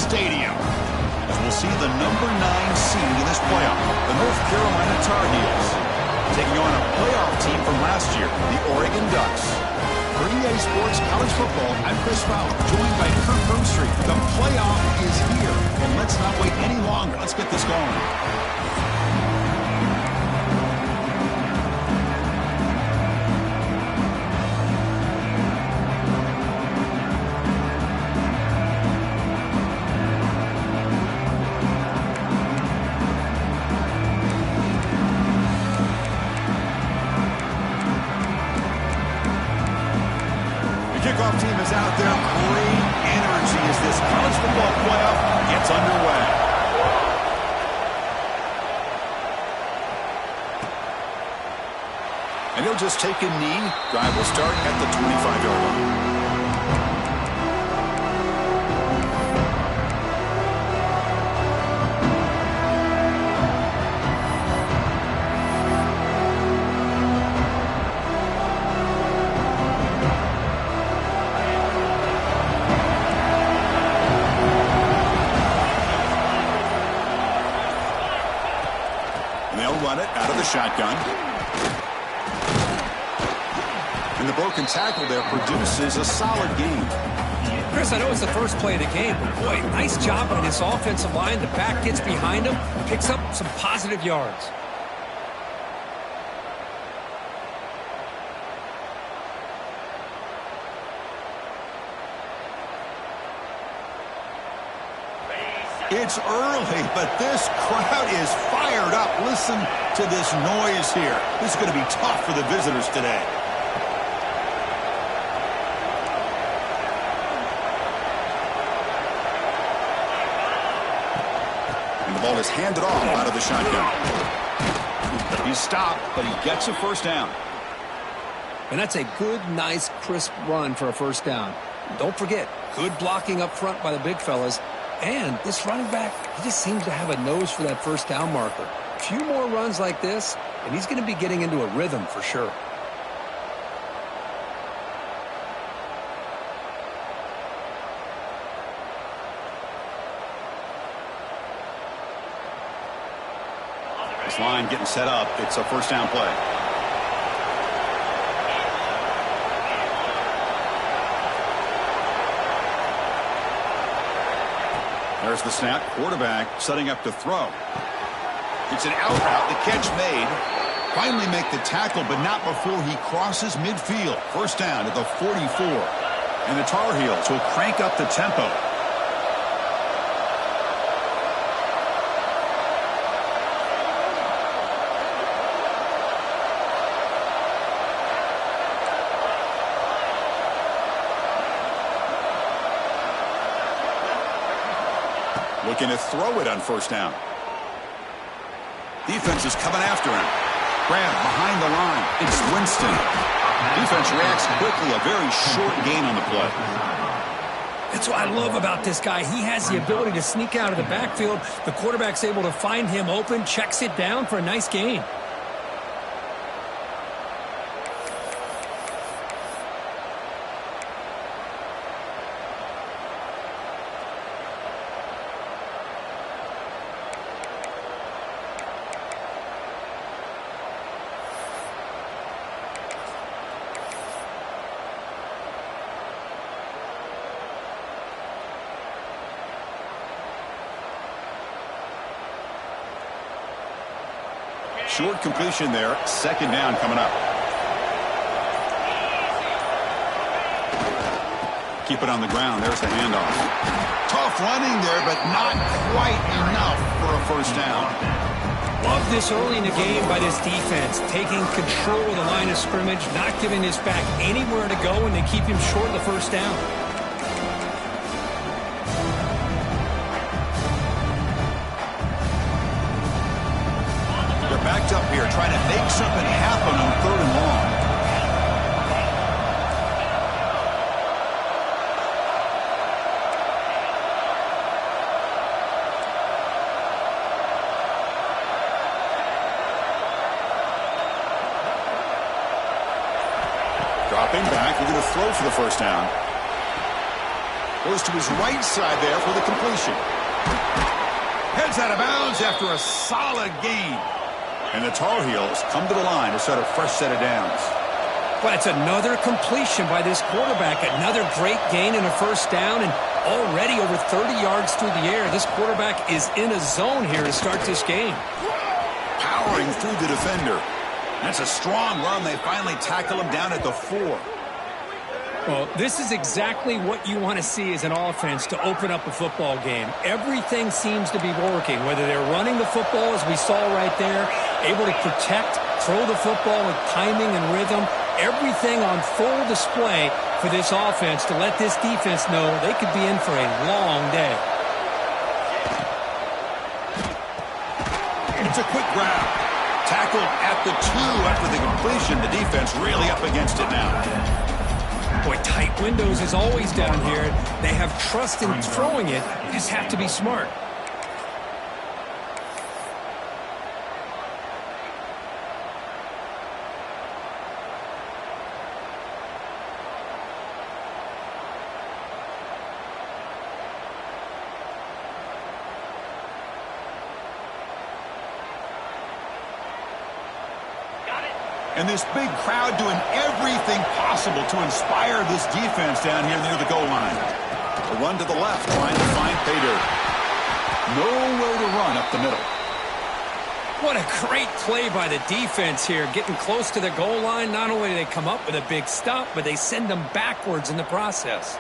Stadium, as we'll see the number 9 seed in this playoff, the North Carolina Tar Heels, taking on a playoff team from last year, the Oregon Ducks. For EA Sports College Football, I'm Chris Fowler, joined by Kurt Burnstreet. The playoff is here, and let's not wait any longer. Let's get this going. Kickoff team is out there. Great energy as this college football playoff gets underway. And he'll just take a knee. Drive will start at the 25-yard line. Run it out of the shotgun. And the broken tackle there produces a solid gain. Chris, I know it's the first play of the game, but boy, nice job by this offensive line. The back gets behind him, picks up some positive yards. It's early, but this crowd is fired up. Listen to this noise here. This is going to be tough for the visitors today. And the ball is handed off out of the shotgun. He's stopped, but he gets a first down. And that's a good, nice, crisp run for a first down. Don't forget, good blocking up front by the big fellas. And this running back, he just seems to have a nose for that first down marker. A few more runs like this, and he's going to be getting into a rhythm for sure. This line getting set up. It's a first down play. There's the snap. Quarterback setting up to throw. It's an out route. The catch made. Finally make the tackle, but not before he crosses midfield. First down at the 44. And the Tar Heels will crank up the tempo. Looking to throw it on first down. Defense is coming after him. Grab behind the line. It's Winston. Defense reacts quickly. A very short gain on the play. That's what I love about this guy. He has the ability to sneak out of the backfield. The quarterback's able to find him open, checks it down for a nice gain. Short completion there. Second down coming up. Keep it on the ground. There's the handoff. Tough running there, but not quite enough for a first down. Love this early in the game by this defense. Taking control of the line of scrimmage, not giving this back anywhere to go, and they keep him short of the first down. Backed up here, trying to make something happen on third and long. Dropping back, we're going to throw for the first down. Goes to his right side there for the completion. Heads out of bounds after a solid gain. And the Tar Heels come to the line to start a fresh set of downs. Well, it's another completion by this quarterback. Another great gain and a first down, and already over 30 yards through the air. This quarterback is in a zone here to start this game. Powering through the defender. That's a strong run. They finally tackle him down at the 4. Well, this is exactly what you want to see as an offense to open up a football game. Everything seems to be working, whether they're running the football, as we saw right there, able to protect, throw the football with timing and rhythm. Everything on full display for this offense to let this defense know they could be in for a long day. It's a quick grab. Tackled at the 2 after the completion. The defense really up against it now. Boy, tight windows is always down here. They have trust in throwing it. You just have to be smart. And this big crowd doing everything possible to inspire this defense down here near the goal line. A run to the left, trying to find pay dirt. Nowhere to run up the middle. What a great play by the defense here. Getting close to the goal line, not only do they come up with a big stop, but they send them backwards in the process.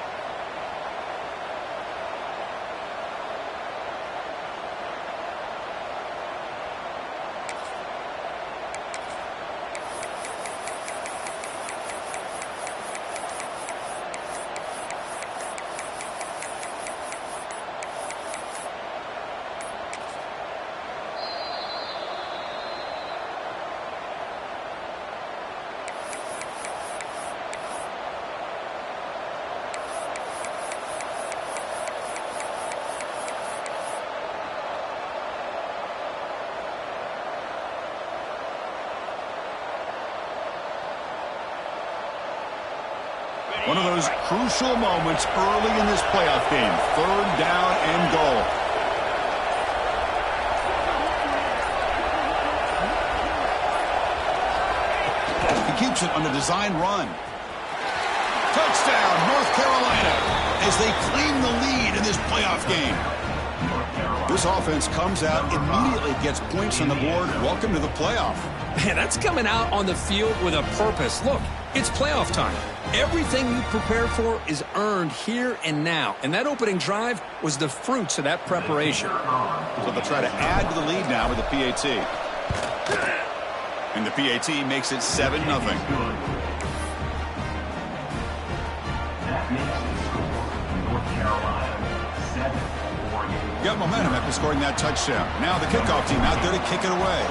One of those crucial moments early in this playoff game. 3rd down and goal. He keeps it on the design run. Touchdown, North Carolina, as they claim the lead in this playoff game. This offense comes out, immediately gets points on the board. Welcome to the playoff. Man, that's coming out on the field with a purpose. Look, it's playoff time. Everything you prepare for is earned here and now. And that opening drive was the fruits of that preparation. So they'll try to add to the lead now with the PAT. And the PAT makes it 7-0. Got momentum after scoring that touchdown. Now the kickoff team out there to kick it away.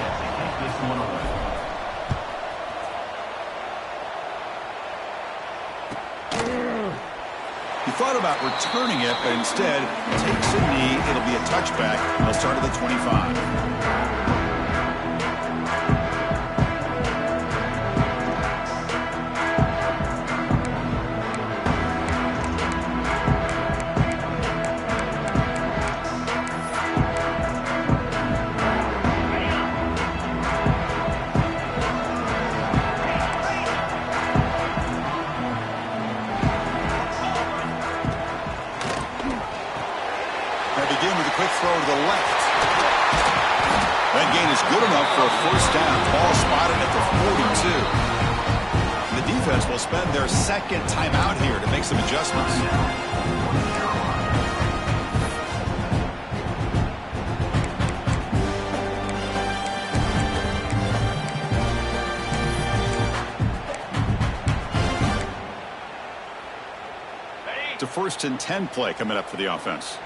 He thought about returning it, but instead takes a knee. It'll be a touchback. They'll start at the 25. Throw to the left. That gain is good enough for a first down. Ball spotted at the 42. The defense will spend their second timeout here to make some adjustments. It's a 1st and 10 play coming up for the offense.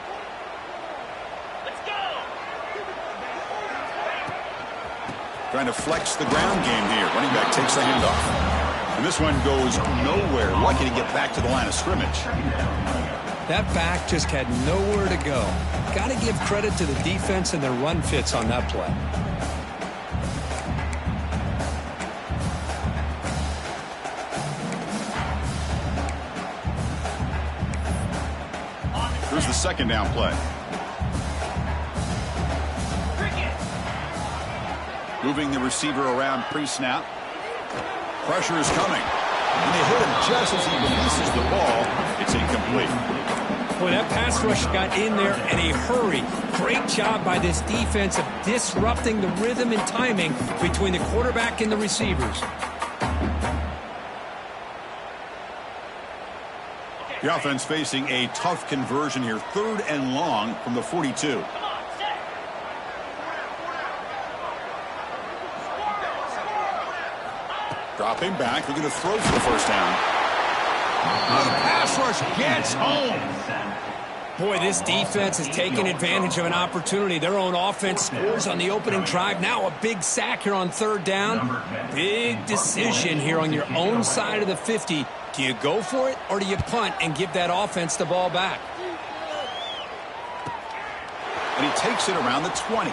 Trying to flex the ground game here. Running back takes the handoff. And this one goes nowhere. Lucky to get back to the line of scrimmage. That back just had nowhere to go. Got to give credit to the defense and their run fits on that play. second down play. Moving the receiver around pre-snap. Pressure is coming. And they hit him just as he releases the ball. It's incomplete. Boy, that pass rush got in there in a hurry. Great job by this defense of disrupting the rhythm and timing between the quarterback and the receivers. The offense facing a tough conversion here. 3rd and long from the 42. Dropping back, looking to throw for the first down. The pass rush gets home. Boy, this defense is taking advantage of an opportunity. Their own offense scores on the opening drive. Now a big sack here on 3rd down. Big decision here on your own side of the 50. Do you go for it or do you punt and give that offense the ball back? And he takes it around the 20.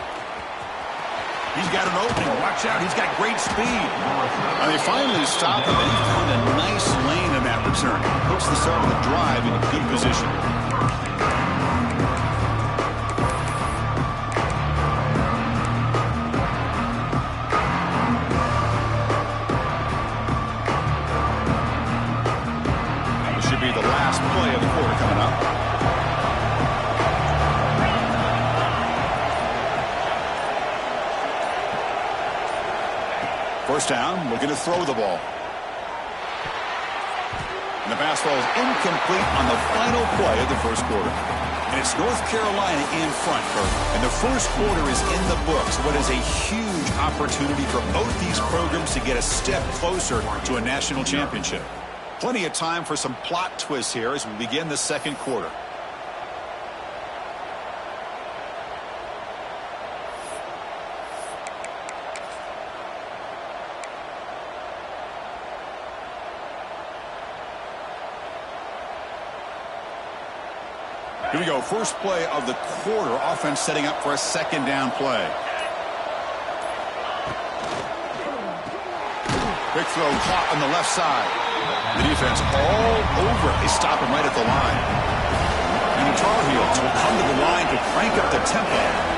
He's got an opening. Watch out. He's got great speed. And they finally stop him, and he found a nice lane in that return. Puts the start of the drive in a good position. This should be the last play of the quarter coming up. First down, looking to throw the ball. And the pass ball is incomplete on the final play of the first quarter. And it's North Carolina in front, and the first quarter is in the books. What is a huge opportunity for both these programs to get a step closer to a national championship. Plenty of time for some plot twists here as we begin the second quarter. Here we go, first play of the quarter. Offense setting up for a second down play. Quick throw caught on the left side. The defense all over. They stop him right at the line. And the Tar Heels will come to the line to crank up the tempo.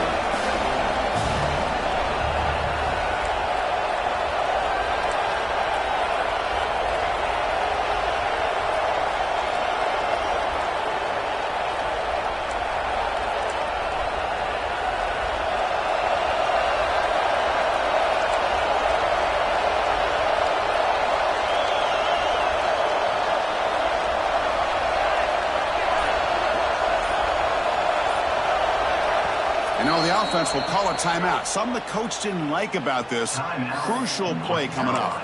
The offense will call a timeout. Something the coach didn't like about this. Crucial play coming up.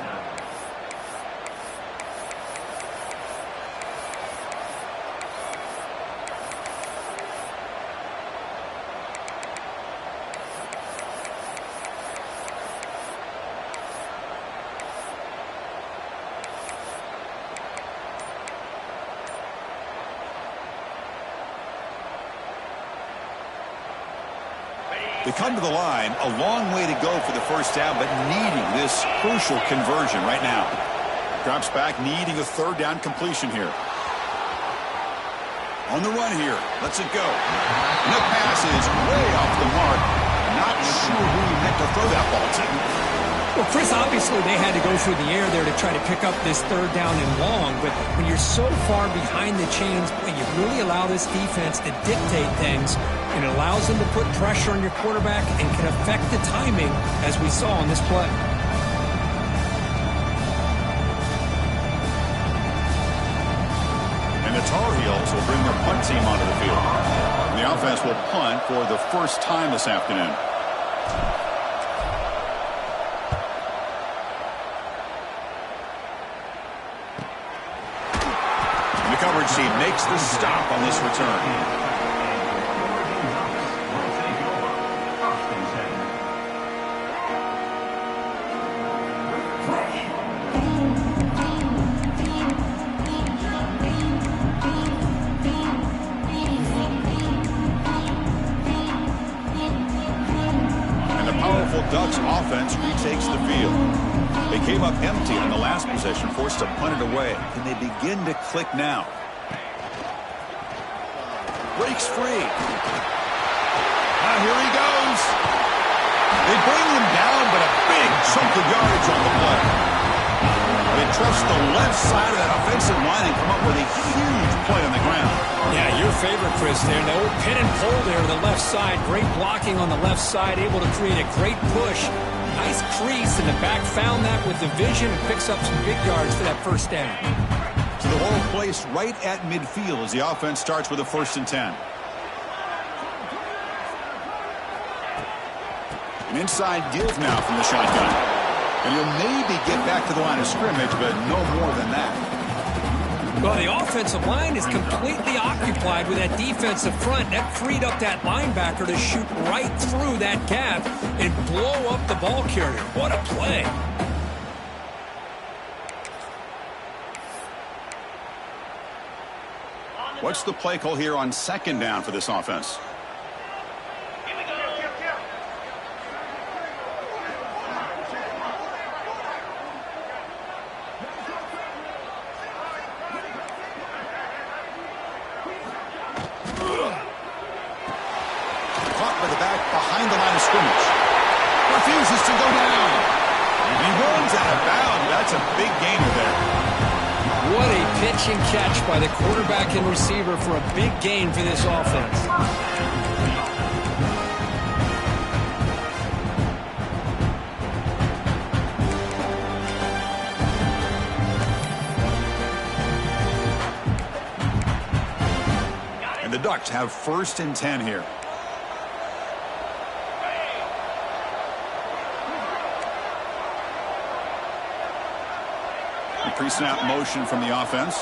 They come to the line, a long way to go for the first down, but needing this crucial conversion right now. Drops back, needing a 3rd down completion here. On the run here, lets it go. And the pass is way off the mark. Not sure who he meant to throw that ball to. Well, Chris, obviously they had to go through the air there to try to pick up this 3rd down and long, but when you're so far behind the chains, boy, you really allow this defense to dictate things, and it allows them to put pressure on your quarterback and can affect the timing, as we saw on this play. And the Tar Heels will bring their punt team onto the field. And the offense will punt for the first time this afternoon. Coverage team makes the stop on this return. And the powerful Ducks offense retakes the field. They came up empty on the last possession, forced to punt it away. Can they begin to click now? breaks free. Now here he goes. They bring him down, but a big chunk of yardage on the play. They trust the left side of that offensive line and come up with a huge play on the ground. Yeah, your favorite, Chris, there. The old pin and pull there on the left side. Great blocking on the left side, able to create a great push. Nice crease, and the back found that with the vision and picks up some big yards for that first down. So the ball placed right at midfield as the offense starts with a 1st and 10. An inside give now from the shotgun. And he'll maybe get back to the line of scrimmage, but no more than that. Well, the offensive line is completely occupied with that defensive front. That freed up that linebacker to shoot right through that gap and blow up the ball carrier. What a play. What's the play call here on 2nd down for this offense? Caught by the back behind the line of scrimmage. Refuses to go down. He runs out of bounds. That's a big gainer there. What a pitch and catch by the quarterback and receiver for a big gain for this offense. And the Ducks have 1st and 10 here. Pre-snap motion from the offense.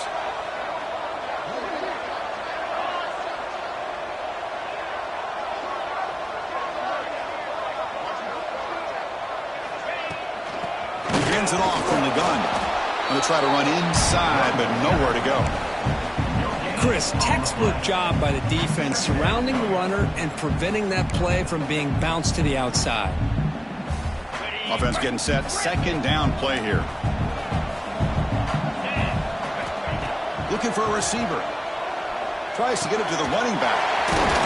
He hands it off from the gun. Going to try to run inside, but nowhere to go. Chris, textbook job by the defense surrounding the runner and preventing that play from being bounced to the outside. Offense getting set. 2nd down play here. Looking for a receiver. Tries to get it to the running back.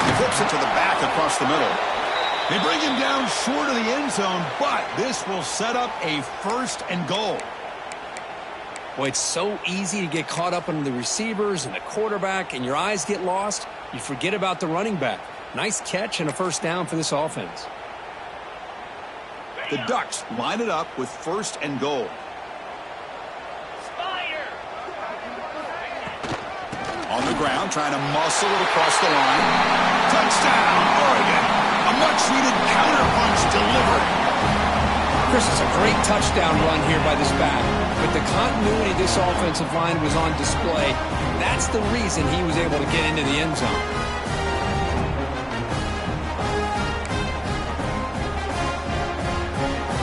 He flips it to the back across the middle. They bring him down short of the end zone, but this will set up a 1st and goal. Boy, it's so easy to get caught up in the receivers and the quarterback, and your eyes get lost. You forget about the running back. Nice catch and a 1st down for this offense. The Ducks line it up with 1st and goal. On the ground, trying to muscle it across the line. Touchdown, Oregon. A much-needed counterpunch delivered. Chris, it's a great touchdown run here by this back. But the continuity of this offensive line was on display. That's the reason he was able to get into the end zone.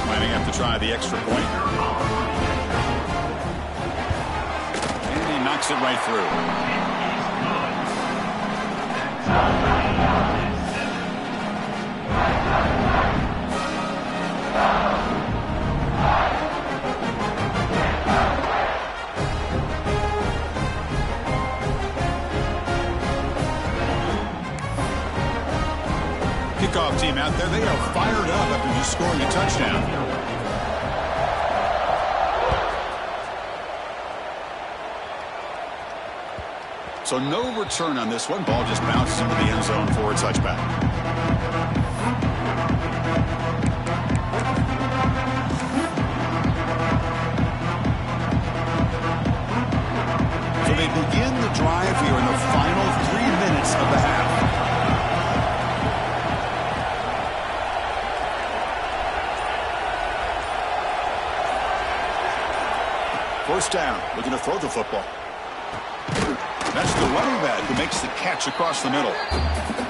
Lining up to try the extra point. And he knocks it right through. Kickoff team out there, they are fired up after just scoring a touchdown. So no return on this one. Ball just bounces into the end zone for a touchback. So they begin the drive here in the final 3 minutes of the half. First down, looking to throw the football. That's the running back who makes the catch across the middle.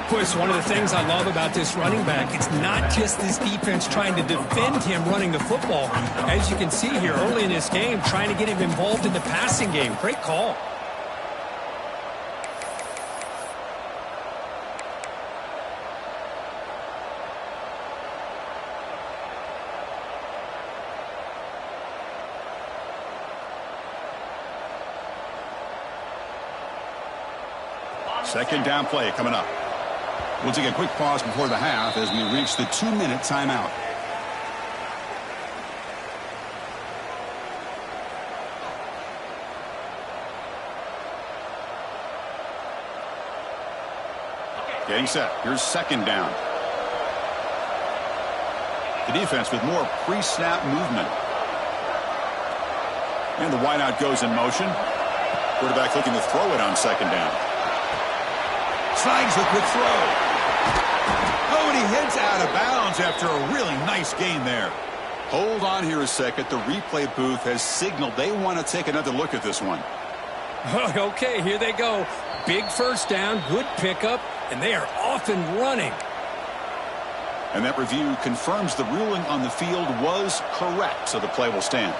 Chris, one of the things I love about this running back, it's not just this defense trying to defend him running the football. As you can see here early in this game, trying to get him involved in the passing game. Great call. Second down play coming up. We'll take a quick pause before the half as we reach the 2-minute timeout. Getting set. Here's second down. The defense with more pre-snap movement. And the wideout goes in motion. Quarterback looking to throw it on second down. Slides the quick throw. Oh, and he heads out of bounds after a really nice gain there. Hold on here a second. The replay booth has signaled they want to take another look at this one. Okay, here they go. Big first down, good pickup, and they are off and running. And that review confirms the ruling on the field was correct, so the play will stand.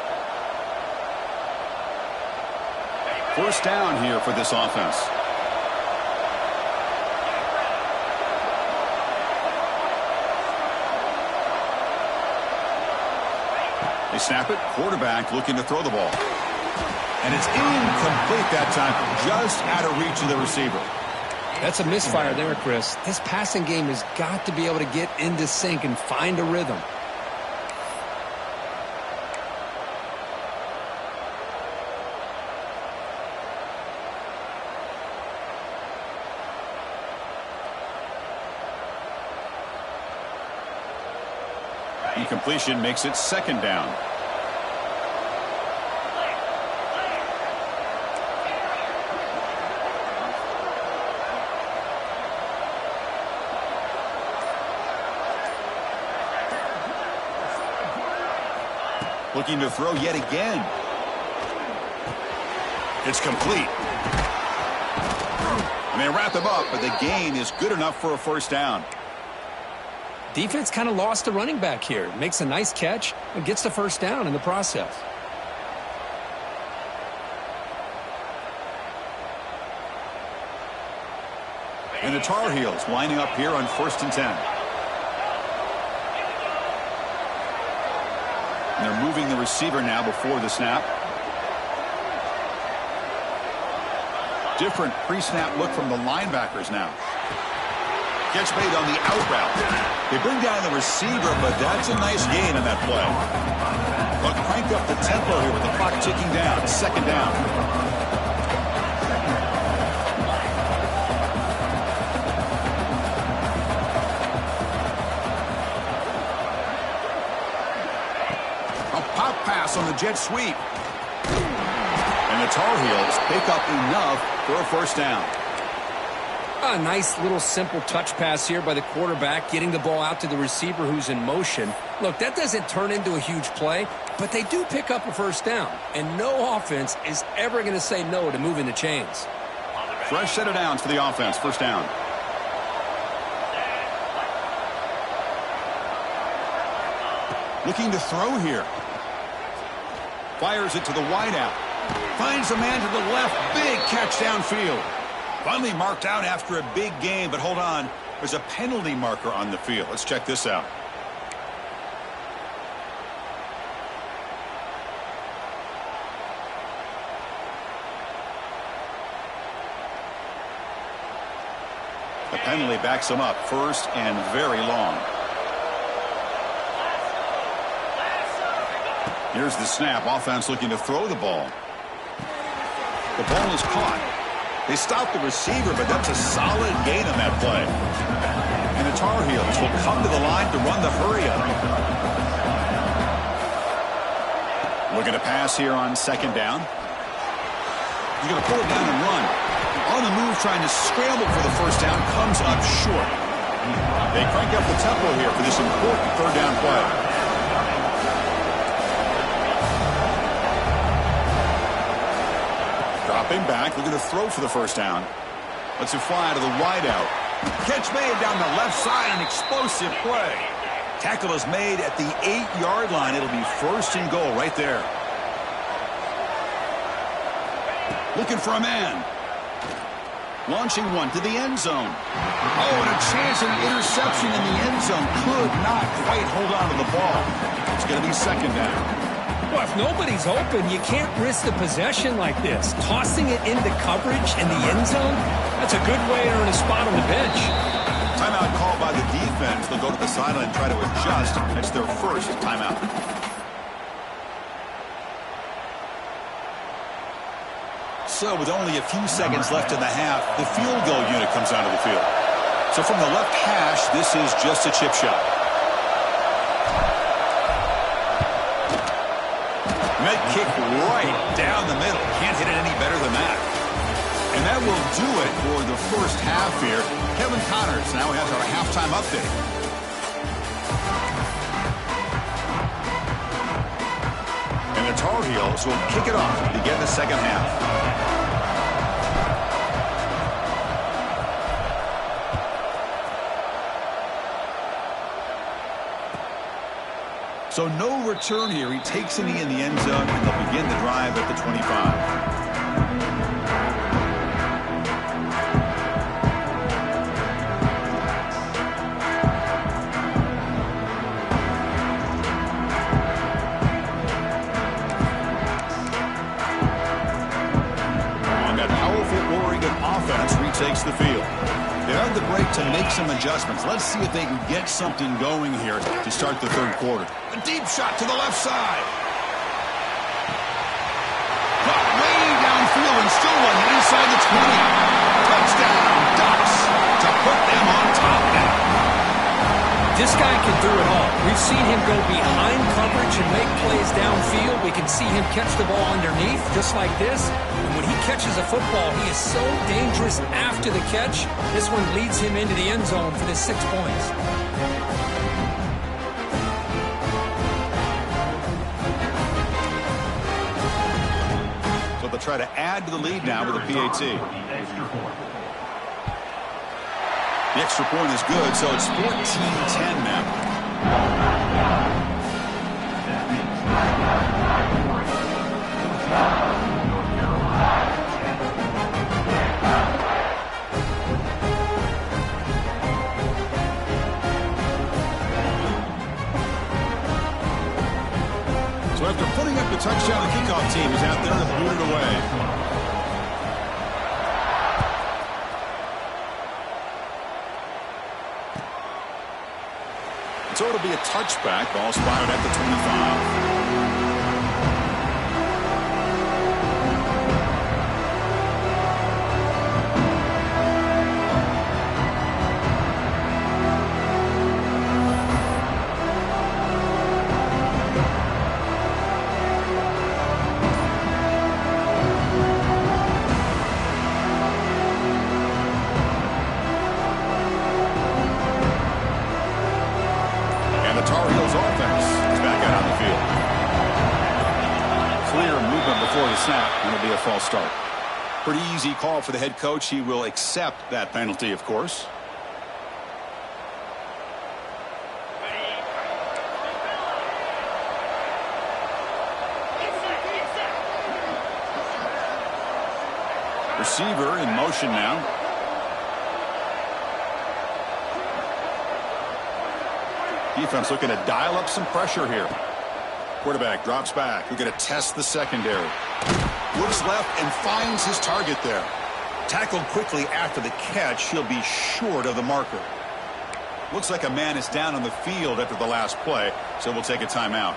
First down here for this offense. They snap it. Quarterback looking to throw the ball. And it's incomplete that time, just out of reach of the receiver. That's a misfire there, Chris. This passing game has got to be able to get into sync and find a rhythm. Incompletion makes it second down. Looking to throw yet again. It's complete. And they wrap him up, but the gain is good enough for a first down. Defense kind of lost a running back here. Makes a nice catch and gets the first down in the process. And the Tar Heels lining up here on 1st and 10. And they're moving the receiver now before the snap. Different pre-snap look from the linebackers now. Catch made on the out route. They bring down the receiver, but that's a nice gain on that play. They'll crank up the tempo here with the clock ticking down. Second down. A pop pass on the jet sweep. And the Tar Heels pick up enough for a first down. A nice little simple touch pass here by the quarterback, getting the ball out to the receiver who's in motion. Look, that doesn't turn into a huge play, but they do pick up a first down. And no offense is ever going to say no to moving the chains. Fresh set of downs for the offense. First down. Looking to throw here. Fires it to the wideout. Finds a man to the left. Big catch downfield. Finally marked out after a big game, but hold on. There's a penalty marker on the field. Let's check this out. The penalty backs him up. First and very long. Here's the snap. Offense looking to throw the ball. The ball is caught. They stop the receiver, but that's a solid gain on that play. And the Tar Heels will come to the line to run the hurry-up. Looking to pass here on second down. He's going to pull it down and run. On the move, trying to scramble for the first down, comes up short. They crank up the tempo here for this important third down play. Dropping back, looking to throw for the first down. Lets it fly to the wideout. Catch made down the left side, an explosive play. Tackle is made at the 8-yard line. It'll be first and goal right there. Looking for a man. Launching one to the end zone. Oh, and a chance at an interception in the end zone. Could not quite hold on to the ball. It's going to be second down. Well, if nobody's open, you can't risk the possession like this. Tossing it into coverage in the end zone, That's a good way to earn a spot on the bench. Timeout called by the defense. They'll go to the sideline and try to adjust. It's their first timeout. So with only a few seconds left in the half, the field goal unit comes onto the field. So from the left hash, this is just a chip shot. Med kick right down the middle. Can't hit it any better than that. And that will do it for the first half here. Kevin Connors now has our halftime update. And the Tar Heels will kick it off to begin the second half. So no return here. He takes a knee in the end zone, and they'll begin the drive at the 25. On that powerful Oregon offense retakes the field. They have the break to make some adjustments. Let's see if they can get something going here to start the third quarter. A deep shot to the left side. Got way downfield and still one inside the 20. Touchdown, Ducks, to put them on top now. This guy can do it all. We've seen him go behind coverage and make plays downfield. We can see him catch the ball underneath, just like this. And when he catches a football, he is so dangerous after the catch. This one leads him into the end zone for the 6 points. So they'll try to add to the lead now with a PAT. The extra point is good, so it's 14-10 now. So after putting up the touchdown, the kickoff team is out there to boot it away. So it'll be a touchback. Ball spotted at the 25. False start. Pretty easy call for the head coach. He will accept that penalty, of course. Receiver in motion now. Defense looking to dial up some pressure here. Quarterback drops back. We're going to test the secondary. Looks left and finds his target there. Tackled quickly after the catch. He'll be short of the marker. Looks like a man is down on the field after the last play, so we'll take a timeout.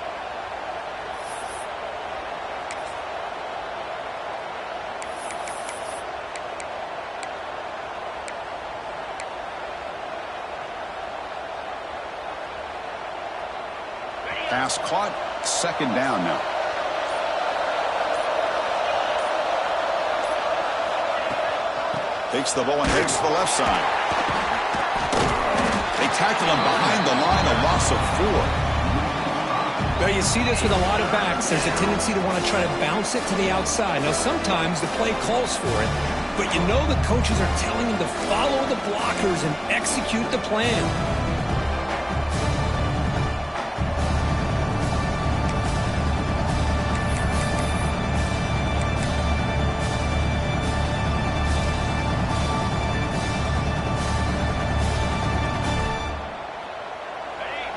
Pass caught. Second down now. Takes the ball and heads to the left side. They tackle him behind the line, a loss of 4. Well, you see this with a lot of backs. There's a tendency to want to try to bounce it to the outside. Now, sometimes the play calls for it, but you know the coaches are telling him to follow the blockers and execute the plan.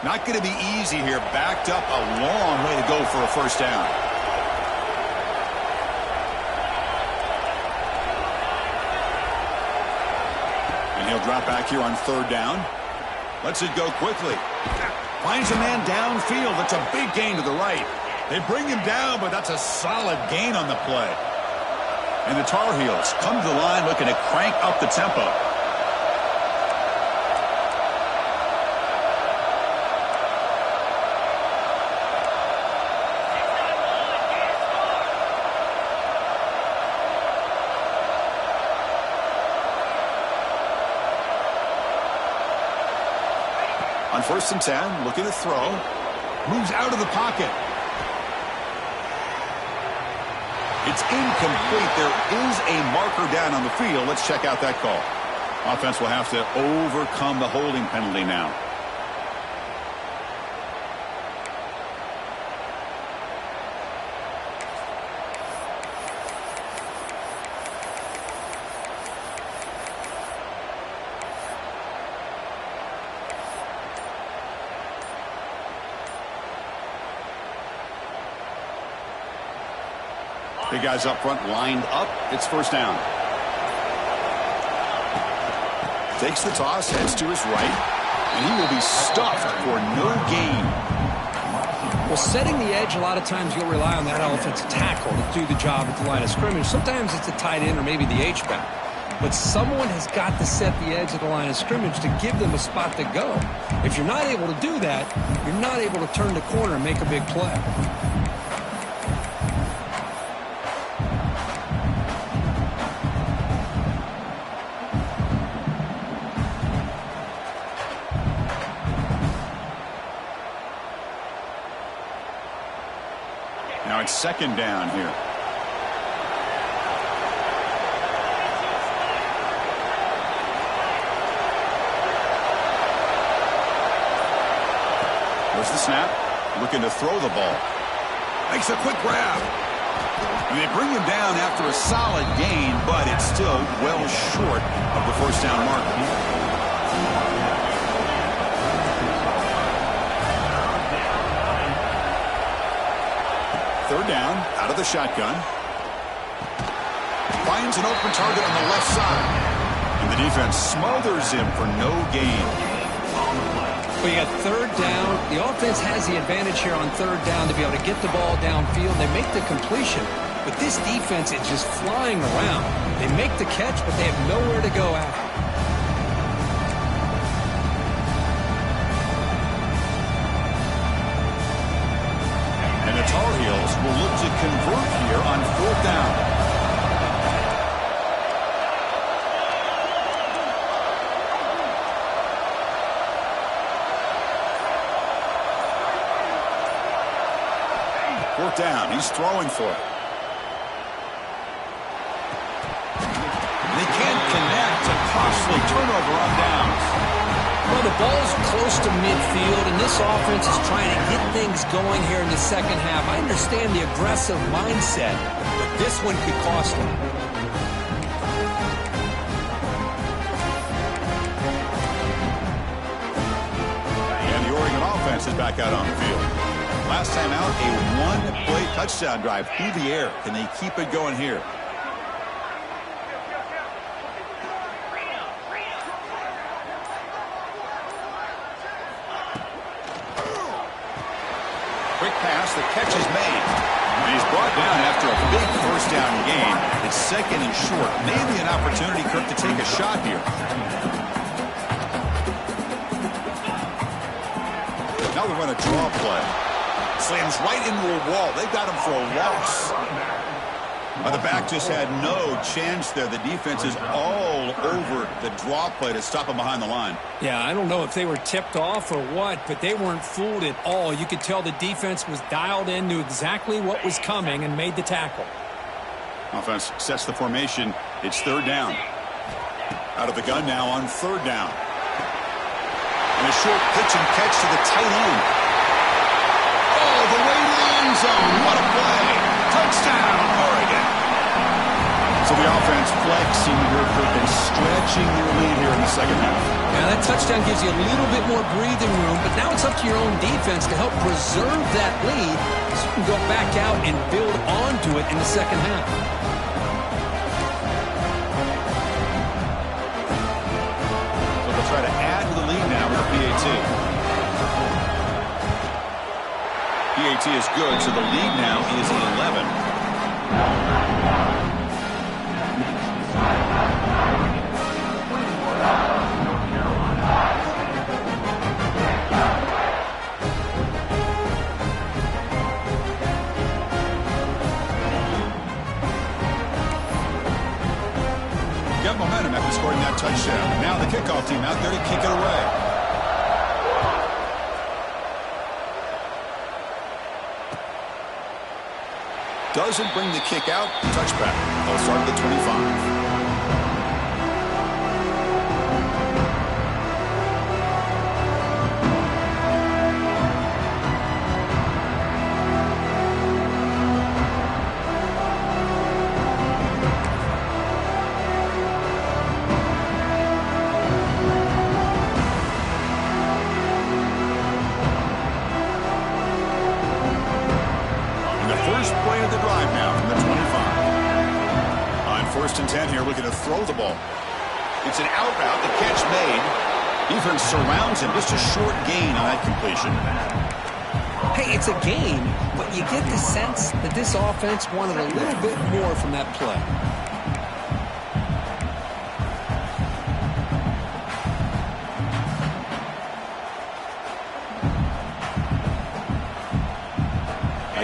Not going to be easy here. Backed up a long way to go for a first down. drop back here on third down. Lets it go quickly. Finds a man downfield. That's a big gain to the right. They bring him down, but that's a solid gain on the play. And the Tar Heels come to the line looking to crank up the tempo. On 1st and 10, looking to throw. Moves out of the pocket. It's incomplete. There is a marker down on the field. Let's check out that call. Offense will have to overcome the holding penalty now. Big guys up front lined up. It's 1st down. Takes the toss, heads to his right, and he will be stuffed for no gain. Well, setting the edge, a lot of times you'll rely on that offensive tackle to do the job at the line of scrimmage. Sometimes it's a tight end or maybe the H-back. But someone has got to set the edge of the line of scrimmage to give them a spot to go. If you're not able to do that, you're not able to turn the corner and make a big play. Now it's 2nd down here. There's the snap. Looking to throw the ball. Makes a quick grab. And they bring him down after a solid gain, but it's still well short of the 1st down marker. 3rd down, out of the shotgun. Finds an open target on the left side. And the defense smothers him for no gain. Well, you got 3rd down. The offense has the advantage here on 3rd down to be able to get the ball downfield. They make the completion. But this defense is just flying around. They make the catch, but they have nowhere to go after. Tar Heels will look to convert here on 4th down. Fourth down, he's throwing for it. They can't connect. A costly turnover on downs. Well, the ball's close to midfield, and this offense is trying to get things going here in the 2nd half. I understand the aggressive mindset, but this one could cost them. And the Oregon offense is back out on the field. Last time out, a one-play touchdown drive through the air. Can they keep it going here? Quick pass, the catch is made. And he's brought down after a big 1st down gain. It's 2nd and short. Maybe an opportunity, Kirk, to take a shot here. Now we run a draw play. Slams right into a wall. They've got him for a loss. The back just had no chance there. The defense is all over the draw play to stop him behind the line. Yeah, I don't know if they were tipped off or what, but they weren't fooled at all. You could tell the defense was dialed in, knew exactly what was coming, and made the tackle. Offense sets the formation. It's 3rd down. Out of the gun now on 3rd down. And a short pitch and catch to the tight end. Oh, the way to the end zone. What a play. Touchdown, Oregon. So the offense flexing here, and stretching their lead here in the 2nd half. Yeah, that touchdown gives you a little bit more breathing room, but now it's up to your own defense to help preserve that lead so you can go back out and build onto it in the 2nd half. PAT is good, so the lead now is 11. Got momentum after scoring that touchdown. Now the kickoff team out there to kick it away. Doesn't bring the kick out. Touchback. They'll start at the 25. Play of the drive now from the 25. On 1st and 10 here, looking to throw the ball. It's an out route, the catch made. Defense surrounds him, just a short gain on that completion. Hey, it's a gain, but you get the sense that this offense wanted a little bit more from that play.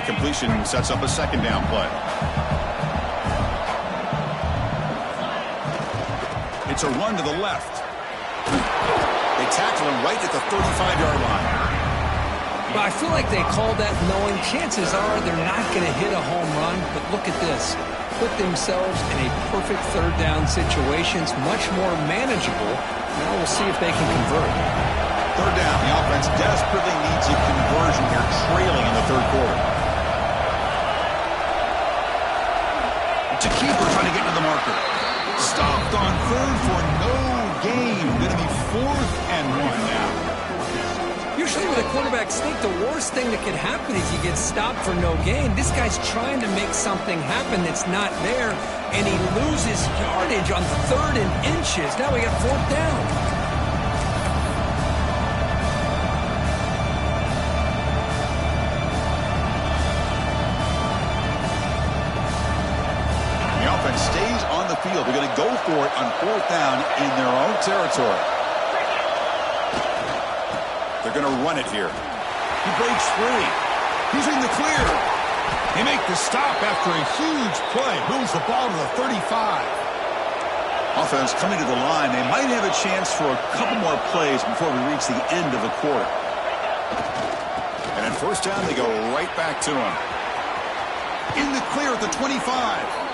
Completion sets up a 2nd down play. It's a run to the left. They tackle him right at the 35-yard line. Well, I feel like they called that knowing chances are they're not going to hit a home run, but look at this. Put themselves in a perfect 3rd down situation. It's much more manageable. Now we'll see if they can convert. 3rd down. The offense desperately needs a conversion here, trailing in the 3rd quarter. To keeper trying to get to the marker. Stopped on 3rd for no gain. Going to be 4th and 1 now. Usually with a quarterback sneak, the worst thing that can happen is you get stopped for no gain. This guy's trying to make something happen that's not there, and he loses yardage on 3rd and inches. Now we got 4th down. Stays on the field. They're going to go for it on 4th down in their own territory. They're going to run it here. He breaks free. He's in the clear. They make the stop after a huge play. Moves the ball to the 35. Offense coming to the line. They might have a chance for a couple more plays before we reach the end of the quarter. And at 1st down, they go right back to him. In the clear at the 25.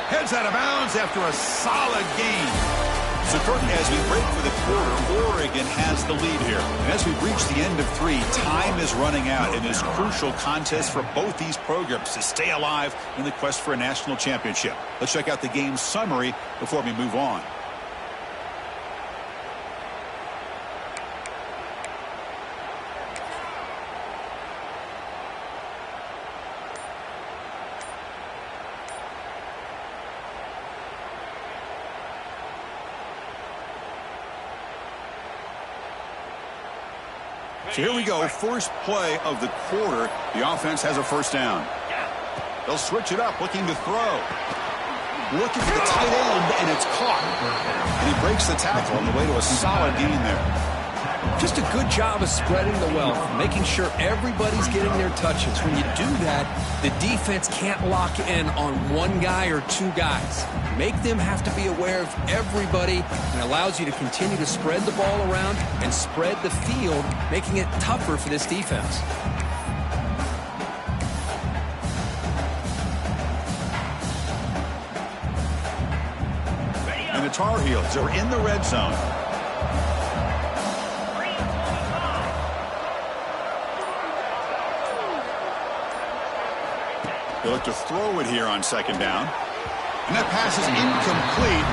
Heads out of bounds after a solid gain. So, Curtin, as we break for the quarter, Oregon has the lead here. And as we reach the end of 3, time is running out in this crucial contest for both these programs to stay alive in the quest for a national championship. Let's check out the game summary before we move on. So here we go, first play of the quarter. The offense has a 1st down. They'll switch it up, looking to throw. Looking for the tight end, and it's caught. And he breaks the tackle on the way to a solid gain there. Just a good job of spreading the wealth, making sure everybody's getting their touches. When you do that, the defense can't lock in on one guy or 2 guys. Make them have to be aware of everybody, and allows you to continue to spread the ball around and spread the field, making it tougher for this defense. And the Tar Heels are in the red zone. They look to throw it here on 2nd down. And that pass is incomplete.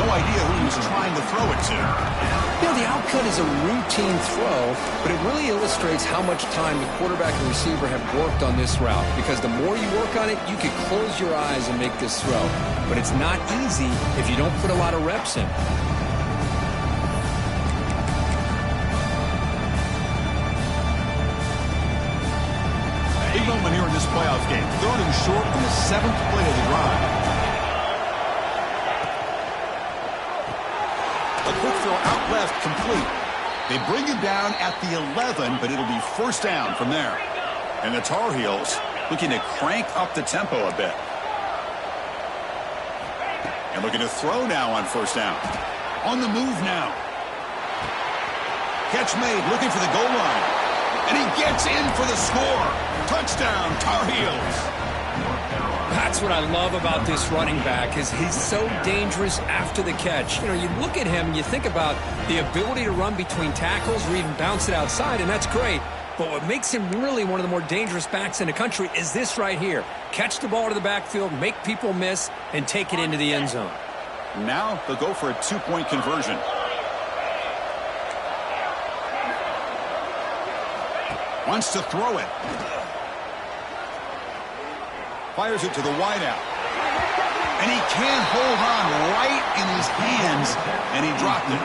No idea who he was trying to throw it to. You know, the outcut is a routine throw, but it really illustrates how much time the quarterback and receiver have worked on this route. Because the more you work on it, you could close your eyes and make this throw. But it's not easy if you don't put a lot of reps in. this playoff game. 3rd and short on the 7th play of the drive. A quick throw out left, complete. They bring him down at the 11, but it'll be 1st down from there. And the Tar Heels looking to crank up the tempo a bit. And looking to throw now on 1st down. On the move now. Catch made, looking for the goal line. And he gets in for the score. Touchdown, Tar Heels. That's what I love about this running back is he's so dangerous after the catch. You know, you look at him and you think about the ability to run between tackles or even bounce it outside, and that's great. But what makes him really one of the more dangerous backs in the country is this right here. Catch the ball to the backfield, make people miss, and take it into the end zone. Now they'll go for a 2-point conversion. Wants to throw it. Fires it to the wideout. And he can't hold on right in his hands, and he dropped it.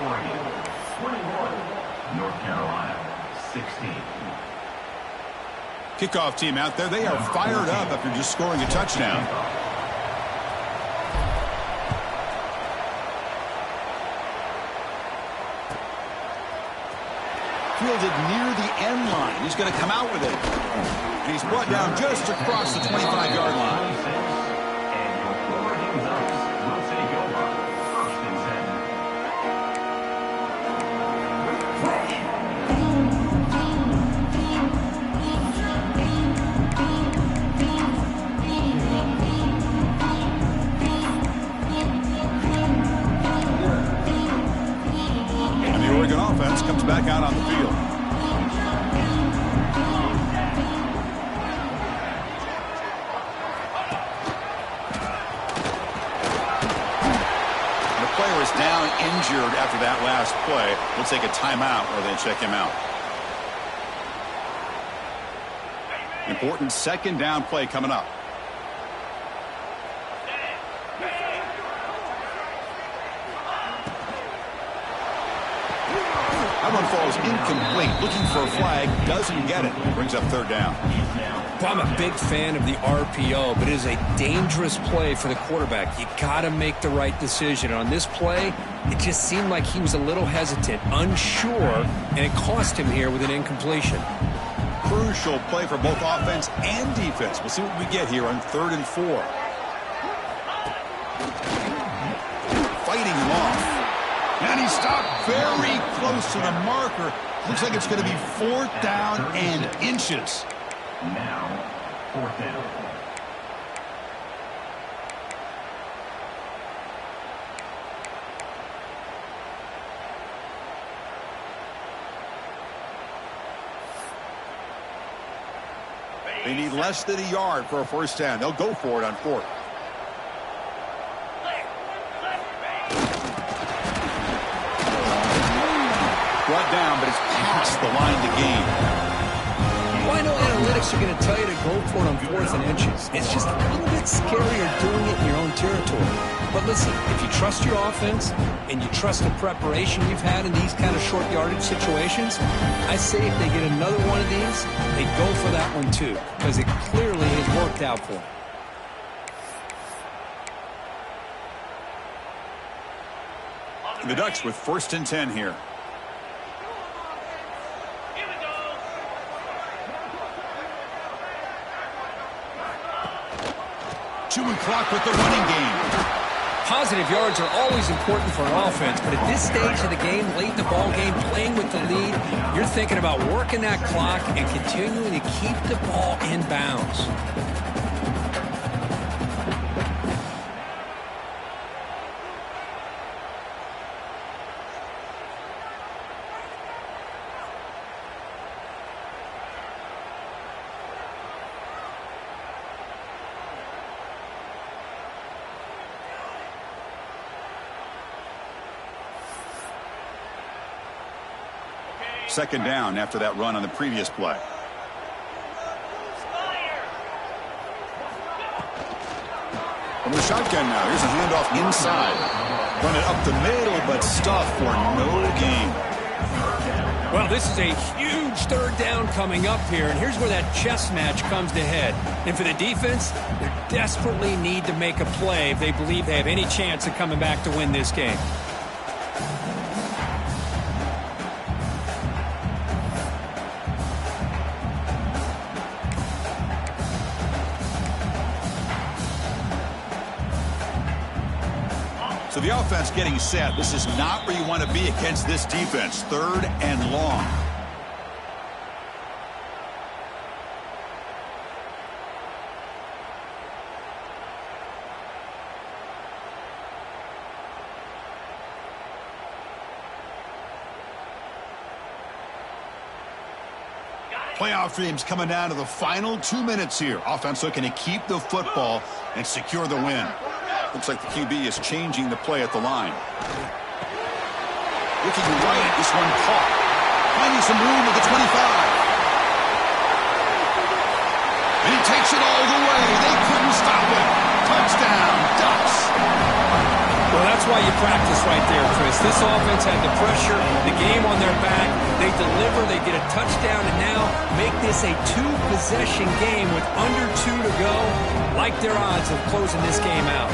Oregon 21, North Carolina 16. Kickoff team out there. They are fired up after just scoring a touchdown. Fielded near the end line. He's going to come out with it. And he's brought down just across the 25-yard line. And your Oregon Ducks will take over 1st and 7. And the Oregon offense comes back out on the field. Was down injured after that last play. We'll take a timeout or they check him out. Important 2nd down play coming up. That one falls incomplete. Looking for a flag. Doesn't get it. Brings up 3rd down. Well, I'm a big fan of the RPO, but it is a dangerous play for the quarterback. You got to make the right decision. On this play, it just seemed like he was a little hesitant, unsure, and it cost him here with an incompletion. Crucial play for both offense and defense. We'll see what we get here on 3rd and 4. Fighting him off. And he stopped very close to the marker. Looks like it's going to be 4th down and inches. Now, 4th down. They need less than a yard for a 1st down. They'll go for it on 4th. Brought down, but it's past the line to gain. Well, I know analytics are going to tell you to go for it on 4th and inches. It's just a little bit scarier doing it in your own territory. But listen, if you trust your offense and you trust the preparation you've had in these kind of short yardage situations, I say if they get another one of these, they go for that one too, because it clearly has worked out for them. The Ducks with 1st and 10 here. Chewing clock with the running game. Positive yards are always important for an offense, but at this stage of the game, late in the ball game, playing with the lead, you're thinking about working that clock and continuing to keep the ball in bounds. Second down after that run on the previous play. From the shotgun now, here's a handoff inside. Run it up the middle, but stuffed for no gain. Well, this is a huge third down coming up here, and here's where that chess match comes to head. And for the defense, they desperately need to make a play if they believe they have any chance of coming back to win this game. So the offense getting set. This is not where you want to be against this defense. 3rd and long. Playoff dreams coming down to the final 2 minutes here. Offense looking to keep the football and secure the win. Looks like the QB is changing the play at the line. Looking right, this one caught. Finding some room at the 25. And he takes it all the way. They couldn't stop it. Touchdown, Ducks. Well, that's why you practice right there, Chris. This offense had the pressure, the game on their back. They deliver, they get a touchdown, and now make this a 2-possession game with under 2 to go. Like their odds of closing this game out.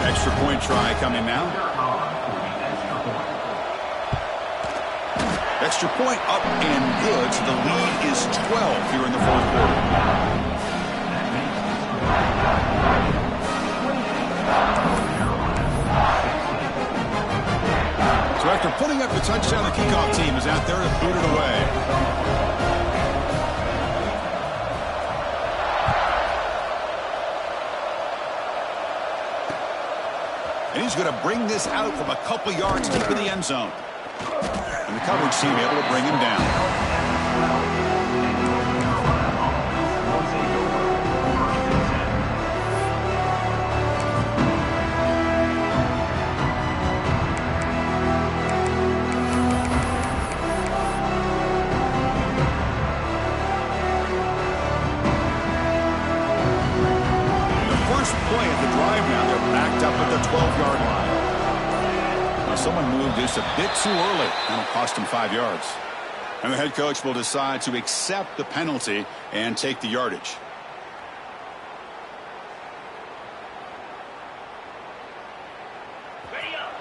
Extra point try coming now. Extra point up and good, so the lead is 12 here in the 4th quarter. So after putting up the touchdown, the kickoff team is out there to boot it away. And he's going to bring this out from a couple yards deep in the end zone. And the coverage team able to bring him down. The 12-yard line. Now someone moved this a bit too early. That'll cost him 5 yards. And the head coach will decide to accept the penalty and take the yardage.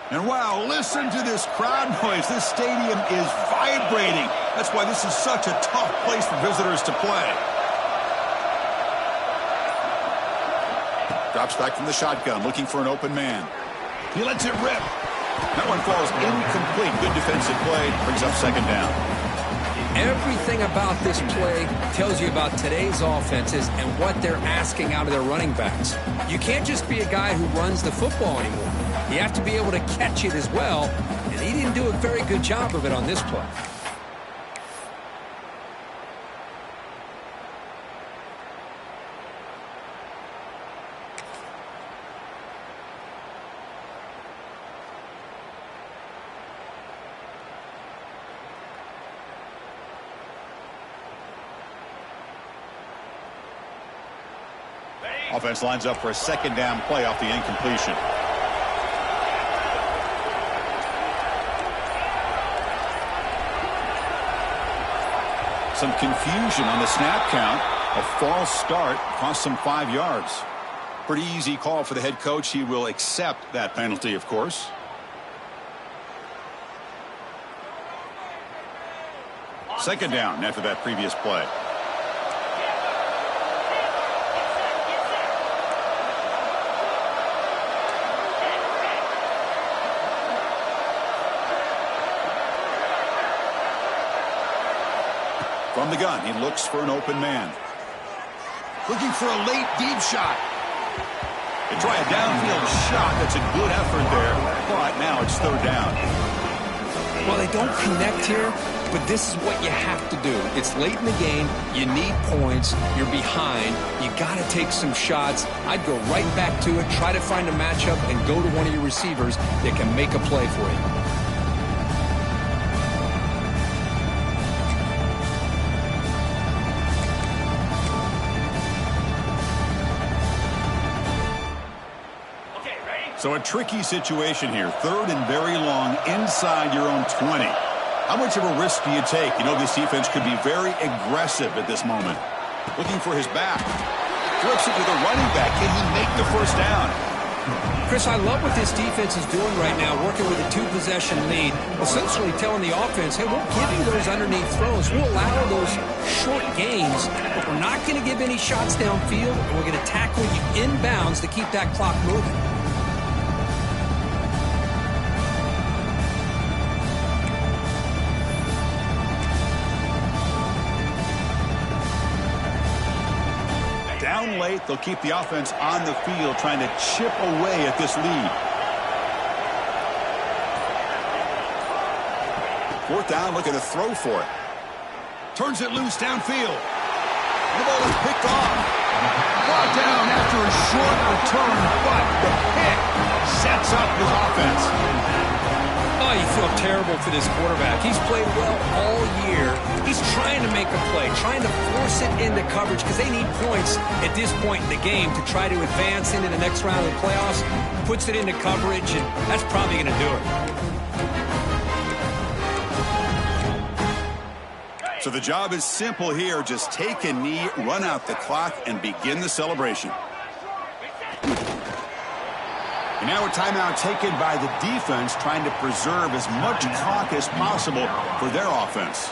And wow, listen to this crowd noise. This stadium is vibrating. That's why this is such a tough place for visitors to play. Drops back from the shotgun, looking for an open man. He lets it rip. That one falls incomplete. Good defensive play. Brings up 2nd down. Everything about this play tells you about today's offenses and what they're asking out of their running backs. You can't just be a guy who runs the football anymore. You have to be able to catch it as well, and he didn't do a very good job of it on this play. Offense lines up for a 2nd down play off the incompletion. Some confusion on the snap count. A false start cost him 5 yards. Pretty easy call for the head coach. He will accept that penalty, of course. Second down after that previous play. From the gun, he looks for an open man. Looking for a late deep shot. They try a downfield shot. That's a good effort there. But now it's 3rd down. Well, they don't connect here, but this is what you have to do. It's late in the game. You need points. You're behind. You got to take some shots. I'd go right back to it, try to find a matchup, and go to one of your receivers that can make a play for you. So a tricky situation here. 3rd and very long inside your own 20. How much of a risk do you take? You know, this defense could be very aggressive at this moment. Looking for his back. Flips it to the running back. Can he make the first down? Chris, I love what this defense is doing right now, working with a 2-possession lead, essentially telling the offense, hey, we'll give you those underneath throws. We'll allow those short gains, but we're not going to give any shots downfield, and we're going to tackle you inbounds to keep that clock moving. Down late, they'll keep the offense on the field, trying to chip away at this lead. 4th down, looking to throw for it. Turns it loose downfield. The ball is picked off. Brought down after a short return, but the pick sets up his offense. Oh, you feel terrible for this quarterback. He's played well all year. He's trying to make a play, trying to force it into coverage because they need points at this point in the game to try to advance into the next round of the playoffs. Puts it into coverage, and that's probably going to do it. So the job is simple here. Just take a knee, run out the clock, and begin the celebration. And now a timeout taken by the defense, trying to preserve as much clock as possible for their offense.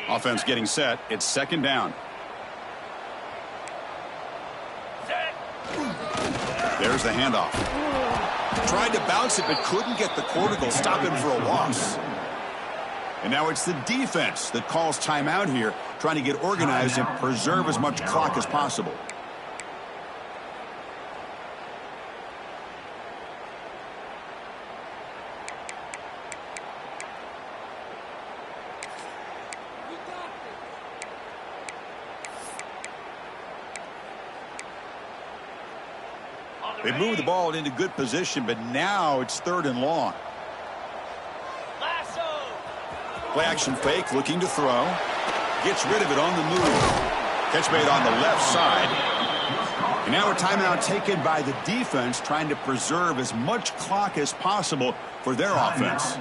Offense getting set. It's 2nd down. There's the handoff. Tried to bounce it, but couldn't get the quarter. They'll stop him for a loss. And now it's the defense that calls timeout here, trying to get organized and preserve as much clock as possible. They move the ball into good position, but now it's 3rd and long. Play action fake, looking to throw. Gets rid of it on the move. Catch made on the left side. And now a timeout taken by the defense, trying to preserve as much clock as possible for their offense.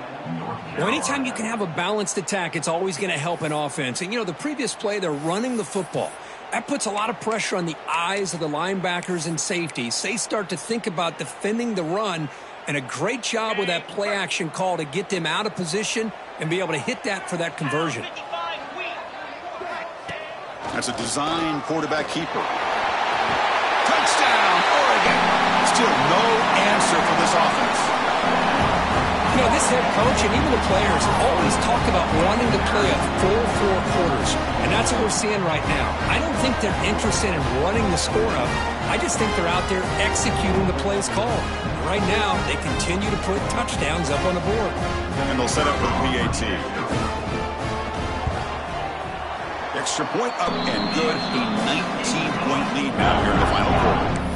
Well, anytime you can have a balanced attack, it's always going to help an offense. And, you know, the previous play, they're running the football. That puts a lot of pressure on the eyes of the linebackers and safeties. They start to think about defending the run, and a great job with that play action call to get them out of position and be able to hit that for that conversion. That's a design quarterback keeper. Touchdown, Oregon. Still no answer for this offense. You know, this head coach and even the players always talk about wanting to play a full 4 quarters, and that's what we're seeing right now. I don't think they're interested in running the score up. I just think they're out there executing the plays called. And right now, they continue to put touchdowns up on the board. And they'll set up with PAT. Extra point up and good. A 19-point lead now here in the final quarter.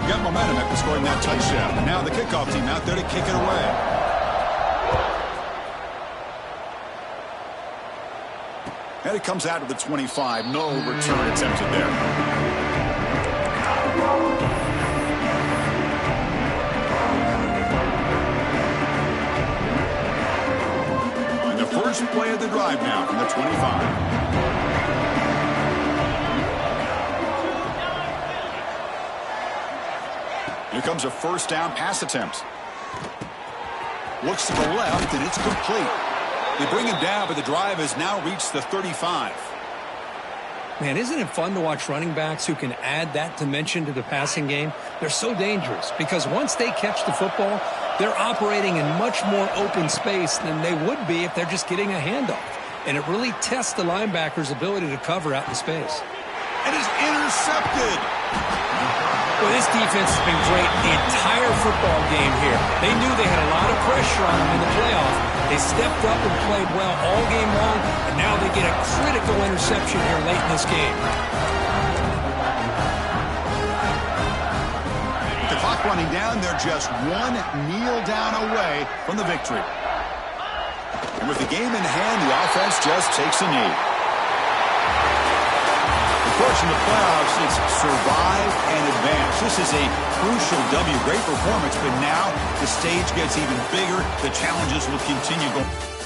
Got momentum after scoring that touchdown. Now the kickoff team out there to kick it away. And it comes out to the 25. No return attempted there. And the first play of the drive now from the 25. Here comes a first down pass attempt. Looks to the left, and it's complete. They bring him down, but the drive has now reached the 35. Man, isn't it fun to watch running backs who can add that dimension to the passing game? They're so dangerous because once they catch the football, they're operating in much more open space than they would be if they're just getting a handoff. And it really tests the linebacker's ability to cover out in space. And is intercepted. Well, this defense has been great the entire football game here. They knew they had a lot of pressure on them in the playoff. They stepped up and played well all game long, and now they get a critical interception here late in this game. With the clock running down, they're just one kneel down away from the victory. And with the game in hand, the offense just takes a knee. Of course, in the playoffs, it's survive and advance. This is a crucial W. Great performance, but now the stage gets even bigger. The challenges will continue going.